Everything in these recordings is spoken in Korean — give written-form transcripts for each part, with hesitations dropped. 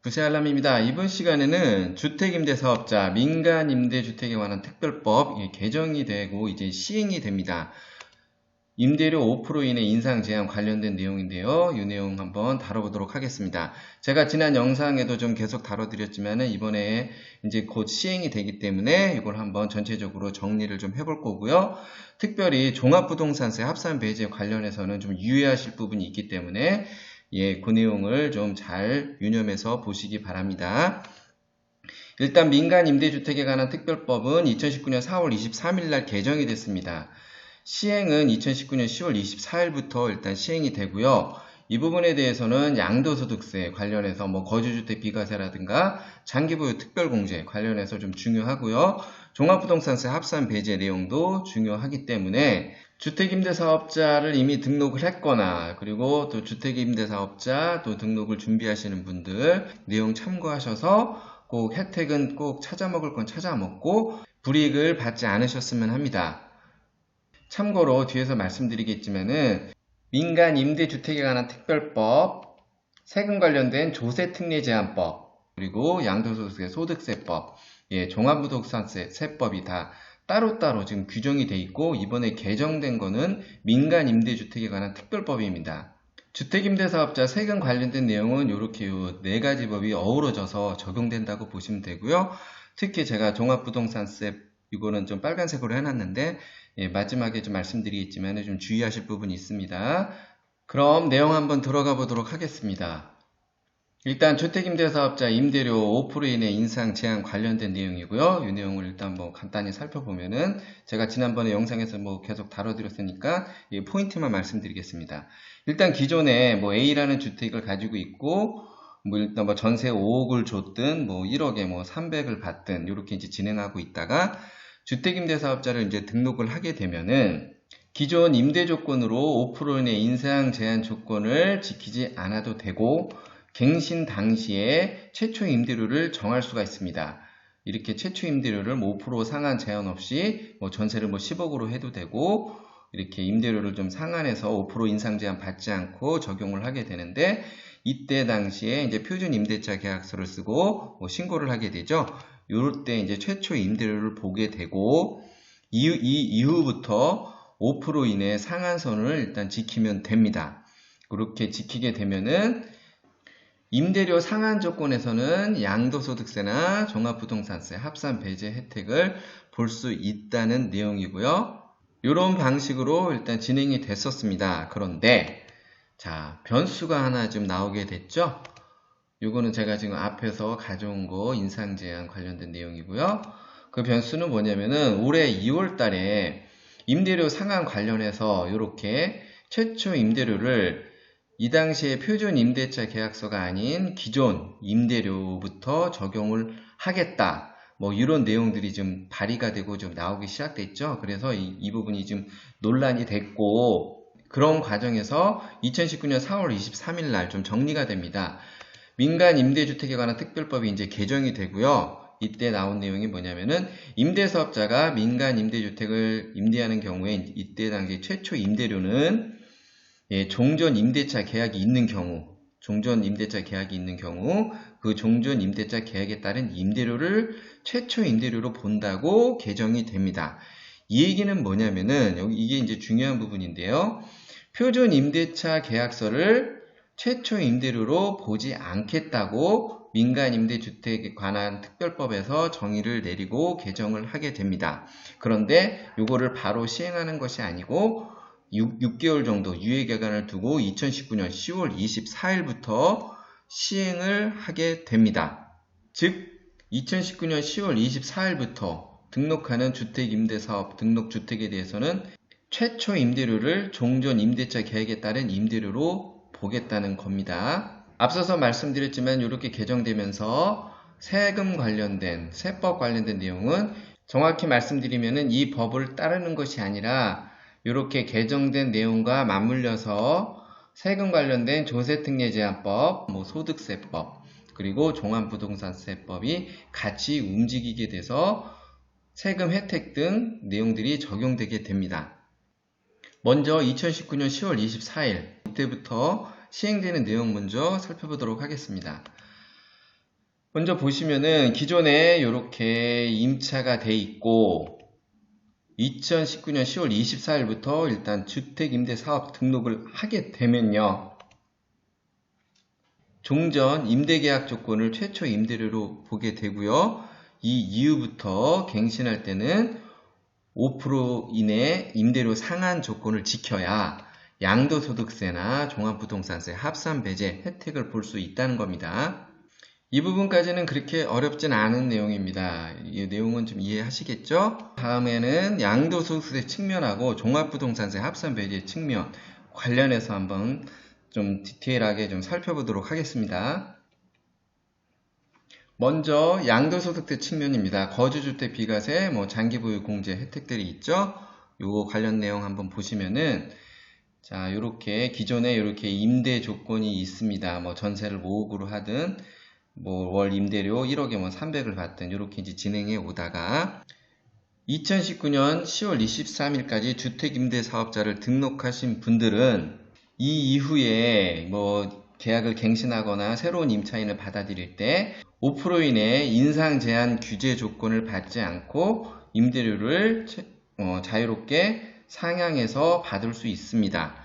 구세알람입니다. 이번 시간에는 주택임대사업자 민간임대주택에 관한 특별법 개정이 되고 이제 시행이 됩니다. 임대료 5%이내 인상 제한 관련된 내용인데요. 이 내용 한번 다뤄보도록 하겠습니다. 제가 지난 영상에도 좀 계속 다뤄드렸지만 이번에 이제 곧 시행이 되기 때문에 이걸 한번 전체적으로 정리를 좀 해볼 거고요. 특별히 종합부동산세 합산 배제 관련해서는 좀 유의하실 부분이 있기 때문에 그 내용을 좀 잘 유념해서 보시기 바랍니다. 일단 민간임대주택에 관한 특별법은 2019년 4월 23일 날 개정이 됐습니다. 시행은 2019년 10월 24일부터 일단 시행이 되고요. 이 부분에 대해서는 양도소득세 관련해서 거주주택 비과세라든가 장기보유 특별공제 관련해서 좀 중요하고요. 종합부동산세 합산 배제 내용도 중요하기 때문에 주택임대사업자를 이미 등록을 했거나 그리고 또 주택임대사업자 또 등록을 준비하시는 분들 내용 참고하셔서 꼭 혜택은 꼭 찾아먹을 건 찾아먹고 불이익을 받지 않으셨으면 합니다. 참고로 뒤에서 말씀드리겠지만은 민간임대주택에 관한 특별법, 세금 관련된 조세특례제한법, 그리고 양도소득세 소득세법, 종합부동산세 세법이 다 따로따로 지금 규정이 돼 있고 이번에 개정된 거는 민간임대주택에 관한 특별법입니다. 주택임대사업자 세금 관련된 내용은 이렇게 네 가지 법이 어우러져서 적용된다고 보시면 되고요. 특히 제가 종합부동산세 이거는 좀 빨간색으로 해놨는데 마지막에 좀 말씀드리겠지만 좀 주의하실 부분이 있습니다. 그럼 내용 한번 들어가 보도록 하겠습니다. 일단 주택임대사업자 임대료 5% 이내 인상 제한 관련된 내용이고요. 이 내용을 일단 간단히 살펴보면은 제가 지난번에 영상에서 계속 다뤄드렸으니까 포인트만 말씀드리겠습니다. 일단 기존에 A라는 주택을 가지고 있고 일단 전세 5억을 줬든 1억에 300을 받든 이렇게 이제 진행하고 있다가 주택임대사업자를 이제 등록을 하게 되면은 기존 임대조건으로 5% 이내 인상 제한 조건을 지키지 않아도 되고 갱신 당시에 최초 임대료를 정할 수가 있습니다. 이렇게 최초 임대료를 5% 상한 제한 없이 전세를 10억으로 해도 되고 이렇게 임대료를 좀 상한해서 5% 인상 제한 받지 않고 적용을 하게 되는데 이때 당시에 이제 표준 임대차 계약서를 쓰고 신고를 하게 되죠. 이럴 때 이제 최초 임대료를 보게 되고 이 이후부터 5% 이내 상한선을 일단 지키면 됩니다. 그렇게 지키게 되면은 임대료 상한 조건에서는 양도소득세나 종합부동산세 합산 배제 혜택을 볼 수 있다는 내용이고요. 이런 방식으로 일단 진행이 됐었습니다. 그런데 자, 변수가 하나 좀 나오게 됐죠. 이거는 제가 지금 앞에서 가져온 거 인상 제한 관련된 내용이고요. 그 변수는 뭐냐면은 올해 2월 달에 임대료 상한 관련해서 이렇게 최초 임대료를 이 당시에 표준 임대차 계약서가 아닌 기존 임대료부터 적용을 하겠다. 이런 내용들이 좀 발의가 되고 좀 나오기 시작됐죠. 그래서 이 부분이 좀 논란이 됐고 그런 과정에서 2019년 4월 23일 날 좀 정리가 됩니다. 민간 임대주택에 관한 특별법이 이제 개정이 되고요. 이때 나온 내용이 뭐냐면은 임대사업자가 민간 임대주택을 임대하는 경우에 이때 당시 최초 임대료는 종전 임대차 계약이 있는 경우 그 종전 임대차 계약에 따른 임대료를 최초 임대료로 본다고 개정이 됩니다. 이 얘기는 뭐냐면은 여기 이게 이제 중요한 부분인데요. 표준 임대차 계약서를 최초 임대료로 보지 않겠다고 민간임대주택에 관한 특별법에서 정의를 내리고 개정을 하게 됩니다. 그런데 이거를 바로 시행하는 것이 아니고 6개월 정도 유예기간을 두고 2019년 10월 24일부터 시행을 하게 됩니다. 즉 2019년 10월 24일부터 등록하는 주택임대사업 등록주택에 대해서는 최초 임대료를 종전 임대차 계약에 따른 임대료로 보겠다는 겁니다. 앞서서 말씀드렸지만 이렇게 개정되면서 세금 관련된 세법 관련된 내용은 정확히 말씀드리면은 이 법을 따르는 것이 아니라 이렇게 개정된 내용과 맞물려서 세금 관련된 조세특례제한법, 소득세법, 그리고 종합부동산세법이 같이 움직이게 돼서 세금 혜택 등 내용들이 적용되게 됩니다. 먼저 2019년 10월 24일 이때부터 시행되는 내용 먼저 살펴보도록 하겠습니다. 먼저 보시면은 기존에 이렇게 임차가 돼 있고 2019년 10월 24일부터 일단 주택임대사업 등록을 하게 되면요. 종전 임대계약 조건을 최초 임대료로 보게 되고요. 이 이후부터 갱신할 때는 5% 이내 임대료 상한 조건을 지켜야 양도소득세나 종합부동산세 합산 배제 혜택을 볼 수 있다는 겁니다. 이 부분까지는 그렇게 어렵진 않은 내용입니다. 이 내용은 좀 이해하시겠죠? 다음에는 양도소득세 측면하고 종합부동산세 합산 배제 측면 관련해서 한번 좀 디테일하게 좀 살펴보도록 하겠습니다. 먼저 양도소득세 측면입니다. 거주주택 비과세, 장기보유 공제 혜택들이 있죠? 요거 관련 내용 한번 보시면은 자, 요렇게 기존에 이렇게 임대 조건이 있습니다. 전세를 5억으로 하든 월 임대료 1억에 300을 받든 이렇게 이제 진행해 오다가 2019년 10월 23일까지 주택임대사업자를 등록하신 분들은 이 이후에 계약을 갱신하거나 새로운 임차인을 받아들일 때 5% 이내 인상 제한 규제 조건을 받지 않고 임대료를 자유롭게 상향해서 받을 수 있습니다.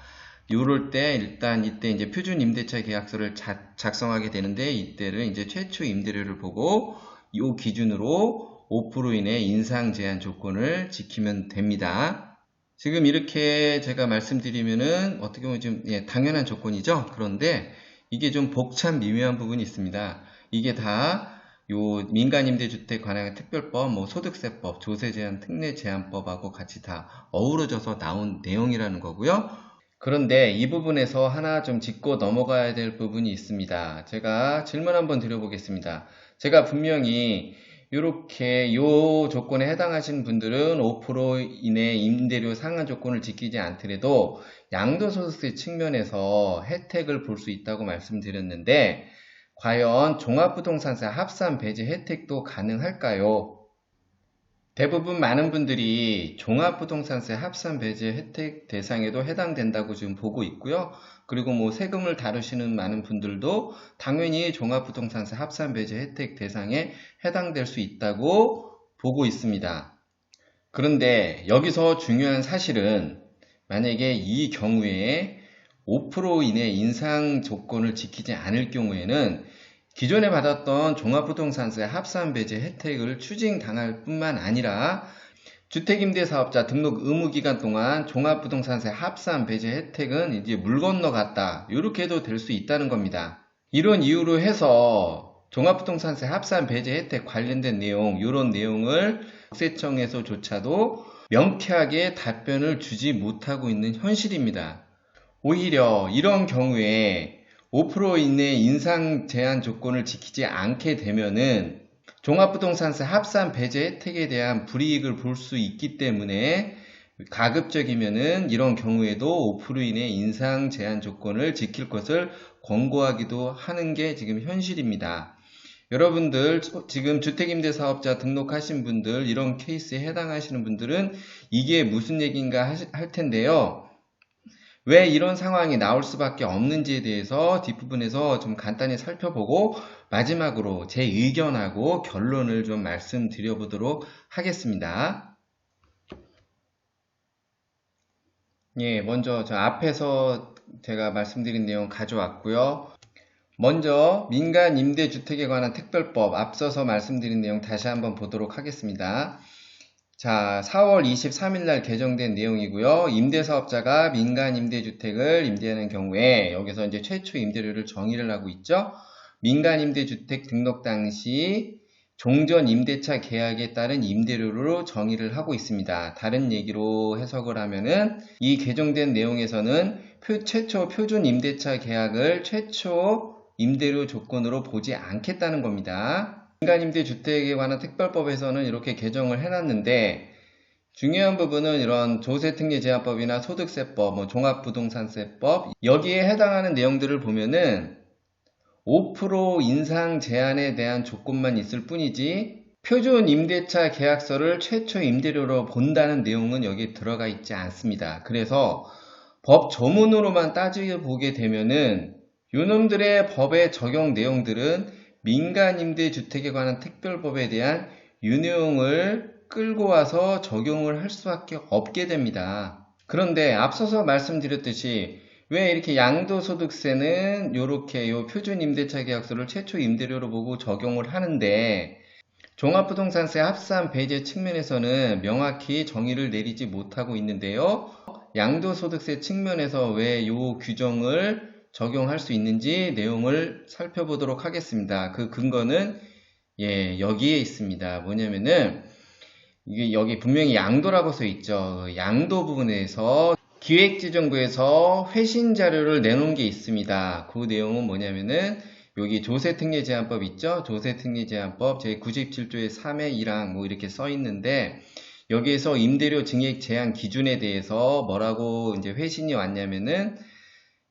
요럴 때 일단 이때 이제 표준 임대차 계약서를 작성하게 되는데 이때를 이제 최초 임대료를 보고 요 기준으로 5% 이내 인상 제한 조건을 지키면 됩니다. 지금 이렇게 제가 말씀드리면은 어떻게 보면 좀 당연한 조건이죠. 그런데 이게 좀 복잡 미묘한 부분이 있습니다. 이게 다 요 민간임대주택 관한 특별법, 소득세법, 조세제한 특례제한법하고 같이 다 어우러져서 나온 내용이라는 거고요. 그런데 이 부분에서 하나 좀 짚고 넘어가야 될 부분이 있습니다. 제가 질문 한번 드려보겠습니다. 제가 분명히 이렇게 요 조건에 해당하시는 분들은 5% 이내 임대료 상한 조건을 지키지 않더라도 양도소득세 측면에서 혜택을 볼 수 있다고 말씀드렸는데 과연 종합부동산세 합산 배제 혜택도 가능할까요? 대부분 많은 분들이 종합부동산세 합산 배제 혜택 대상에도 해당된다고 지금 보고 있고요. 그리고 세금을 다루시는 많은 분들도 당연히 종합부동산세 합산 배제 혜택 대상에 해당될 수 있다고 보고 있습니다. 그런데 여기서 중요한 사실은 만약에 이 경우에 5% 이내 인상 조건을 지키지 않을 경우에는 기존에 받았던 종합부동산세 합산배제 혜택을 추징당할 뿐만 아니라 주택임대사업자 등록 의무기간 동안 종합부동산세 합산배제 혜택은 이제 물 건너갔다. 이렇게 도 될 수 있다는 겁니다. 이런 이유로 해서 종합부동산세 합산배제 혜택 관련된 내용, 이런 내용을 국세청에서조차도 명쾌하게 답변을 주지 못하고 있는 현실입니다. 오히려 이런 경우에 5% 이내 인상 제한 조건을 지키지 않게 되면은 종합부동산세 합산 배제 혜택에 대한 불이익을 볼 수 있기 때문에 가급적이면은 이런 경우에도 5% 이내 인상 제한 조건을 지킬 것을 권고하기도 하는 게 지금 현실입니다. 여러분들 지금 주택임대사업자 등록하신 분들 이런 케이스에 해당하시는 분들은 이게 무슨 얘기인가 할 텐데요. 왜 이런 상황이 나올 수밖에 없는지에 대해서 뒷부분에서 좀 간단히 살펴보고 마지막으로 제 의견하고 결론을 좀 말씀드려 보도록 하겠습니다. 먼저 저 앞에서 제가 말씀드린 내용 가져왔고요. 먼저 민간임대주택에 관한 특별법 앞서서 말씀드린 내용 다시 한번 보도록 하겠습니다. 자, 4월 23일 날 개정된 내용이고요. 임대사업자가 민간임대주택을 임대하는 경우에 여기서 이제 최초 임대료를 정의를 하고 있죠. 민간임대주택 등록 당시 종전 임대차 계약에 따른 임대료로 정의를 하고 있습니다. 다른 얘기로 해석을 하면은 이 개정된 내용에서는 최초 표준 임대차 계약을 최초 임대료 조건으로 보지 않겠다는 겁니다. 민간임대주택에 관한 특별법에서는 이렇게 개정을 해놨는데 중요한 부분은 이런 조세특례제한법이나 소득세법, 종합부동산세법 여기에 해당하는 내용들을 보면은 5% 인상 제한에 대한 조건만 있을 뿐이지 표준 임대차 계약서를 최초 임대료로 본다는 내용은 여기에 들어가 있지 않습니다. 그래서 법 조문으로만 따지게 보게 되면은 요놈들의 법의 적용 내용들은 민간임대주택에 관한 특별법에 대한 유내용을 끌고 와서 적용을 할 수밖에 없게 됩니다. 그런데 앞서서 말씀드렸듯이 왜 이렇게 양도소득세는 이렇게 요 표준임대차 계약서를 최초 임대료로 보고 적용을 하는데 종합부동산세 합산 배제 측면에서는 명확히 정의를 내리지 못하고 있는데요. 양도소득세 측면에서 왜 요 규정을 적용할 수 있는지 내용을 살펴보도록 하겠습니다. 그 근거는 여기에 있습니다. 뭐냐면은 이게 여기 분명히 양도라고 써 있죠. 양도 부분에서 기획재정부에서 회신 자료를 내놓은 게 있습니다. 그 내용은 뭐냐면은 여기 조세특례제한법 있죠? 조세특례제한법 제97조의 3의 1항 뭐 이렇게 써 있는데 여기에서 임대료 증액 제한 기준에 대해서 뭐라고 이제 회신이 왔냐면은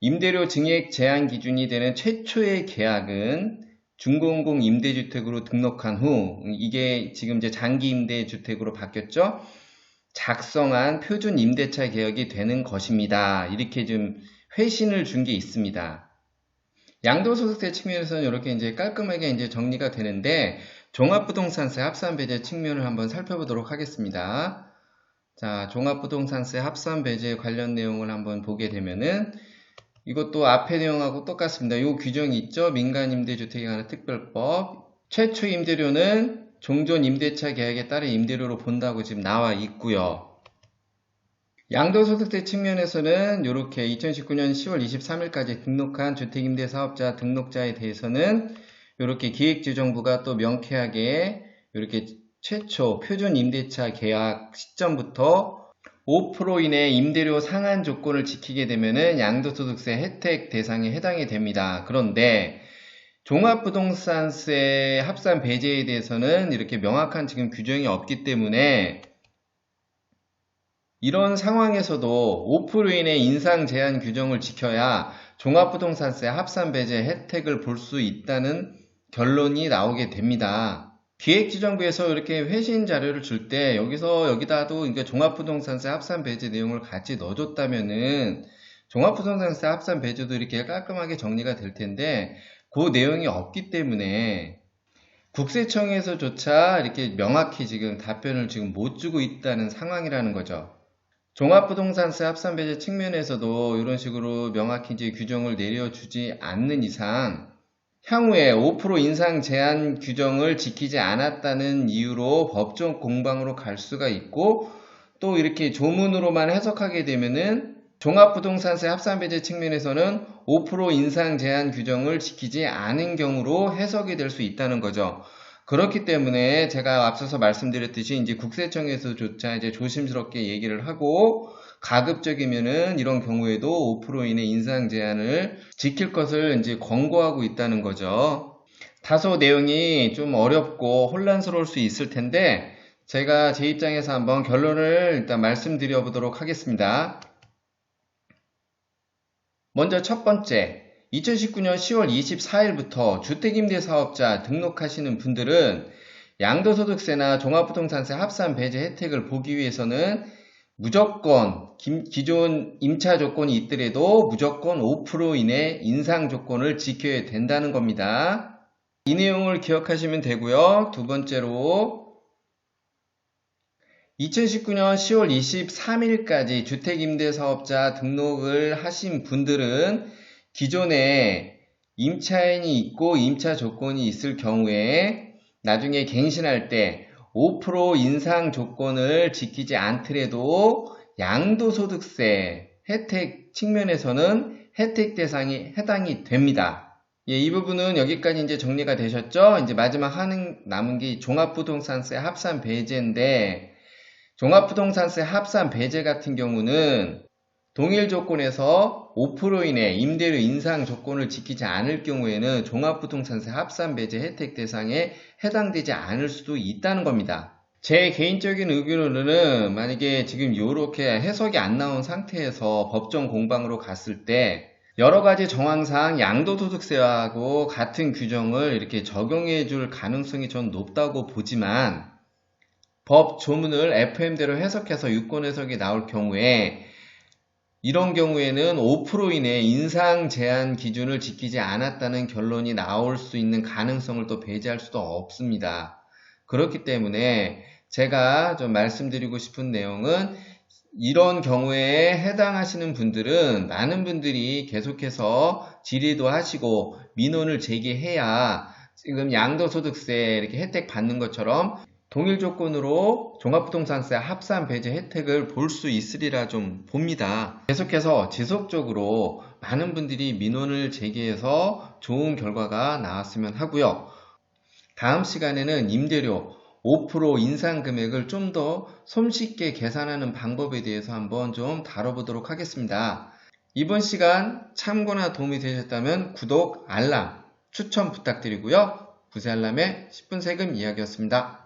임대료 증액 제한 기준이 되는 최초의 계약은 중공공 임대주택으로 등록한 후 이게 지금 이제 장기 임대주택으로 바뀌었죠? 작성한 표준 임대차 계약이 되는 것입니다. 이렇게 좀 회신을 준 게 있습니다. 양도소득세 측면에서는 이렇게 이제 깔끔하게 이제 정리가 되는데 종합부동산세 합산배제 측면을 한번 살펴보도록 하겠습니다. 자, 종합부동산세 합산배제 관련 내용을 한번 보게 되면은 이것도 앞의 내용하고 똑같습니다. 이 규정이 있죠. 민간임대주택에 관한 특별법. 최초 임대료는 종전 임대차 계약에 따른 임대료로 본다고 지금 나와 있고요. 양도소득세 측면에서는 이렇게 2019년 10월 23일까지 등록한 주택임대사업자 등록자에 대해서는 이렇게 기획재정부가 또 명쾌하게 이렇게 최초 표준 임대차 계약 시점부터 5% 이내 임대료 상한 조건을 지키게 되면은 양도소득세 혜택 대상에 해당이 됩니다. 그런데 종합부동산세 합산 배제에 대해서는 이렇게 명확한 지금 규정이 없기 때문에 이런 상황에서도 5% 이내 인상 제한 규정을 지켜야 종합부동산세 합산 배제 혜택을 볼 수 있다는 결론이 나오게 됩니다. 기획재정부에서 이렇게 회신 자료를 줄 때 여기다도 그러니까 종합부동산세 합산 배제 내용을 같이 넣어줬다면은 종합부동산세 합산 배제도 이렇게 깔끔하게 정리가 될 텐데 그 내용이 없기 때문에 국세청에서조차 이렇게 명확히 지금 답변을 지금 못 주고 있다는 상황이라는 거죠. 종합부동산세 합산 배제 측면에서도 이런 식으로 명확히 이제 규정을 내려주지 않는 이상 향후에 5% 인상 제한 규정을 지키지 않았다는 이유로 법정 공방으로 갈 수가 있고 또 이렇게 조문으로만 해석하게 되면은 종합부동산세 합산배제 측면에서는 5% 인상 제한 규정을 지키지 않은 경우로 해석이 될 수 있다는 거죠. 그렇기 때문에 제가 앞서서 말씀드렸듯이 이제 국세청에서조차 이제 조심스럽게 얘기를 하고 가급적이면은 이런 경우에도 5% 이내 인상 제한을 지킬 것을 이제 권고하고 있다는 거죠. 다소 내용이 좀 어렵고 혼란스러울 수 있을 텐데 제가 제 입장에서 한번 결론을 일단 말씀드려 보도록 하겠습니다. 먼저 첫 번째, 2019년 10월 24일부터 주택임대사업자 등록하시는 분들은 양도소득세나 종합부동산세 합산 배제 혜택을 보기 위해서는 무조건 기존 임차 조건이 있더라도 무조건 5% 이내 인상 조건을 지켜야 된다는 겁니다. 이 내용을 기억하시면 되고요. 두 번째로 2019년 10월 23일까지 주택임대사업자 등록을 하신 분들은 기존에 임차인이 있고 임차 조건이 있을 경우에 나중에 갱신할 때 5% 인상 조건을 지키지 않더라도 양도소득세 혜택 측면에서는 혜택 대상이 해당이 됩니다. 이 부분은 여기까지 이제 정리가 되셨죠? 이제 마지막 남은 게 종합부동산세 합산 배제인데 종합부동산세 합산 배제 같은 경우는 동일 조건에서 5% 이내 임대료 인상 조건을 지키지 않을 경우에는 종합부동산세 합산 배제 혜택 대상에 해당되지 않을 수도 있다는 겁니다. 제 개인적인 의견으로는 만약에 지금 이렇게 해석이 안 나온 상태에서 법정 공방으로 갔을 때 여러가지 정황상 양도소득세하고 같은 규정을 이렇게 적용해 줄 가능성이 전 높다고 보지만 법 조문을 FM대로 해석해서 유권 해석이 나올 경우에 이런 경우에는 5% 이내 인상 제한 기준을 지키지 않았다는 결론이 나올 수 있는 가능성을 또 배제할 수도 없습니다. 그렇기 때문에 제가 좀 말씀드리고 싶은 내용은 이런 경우에 해당하시는 분들은 많은 분들이 계속해서 질의도 하시고 민원을 제기해야 지금 양도소득세 이렇게 혜택 받는 것처럼 동일 조건으로 종합부동산세 합산 배제 혜택을 볼 수 있으리라 좀 봅니다. 계속해서 지속적으로 많은 분들이 민원을 제기해서 좋은 결과가 나왔으면 하고요. 다음 시간에는 임대료 5% 인상 금액을 좀 더 손쉽게 계산하는 방법에 대해서 한번 좀 다뤄보도록 하겠습니다. 이번 시간 참고나 도움이 되셨다면 구독, 알람, 추천 부탁드리고요. 구세알람의 10분 세금 이야기였습니다.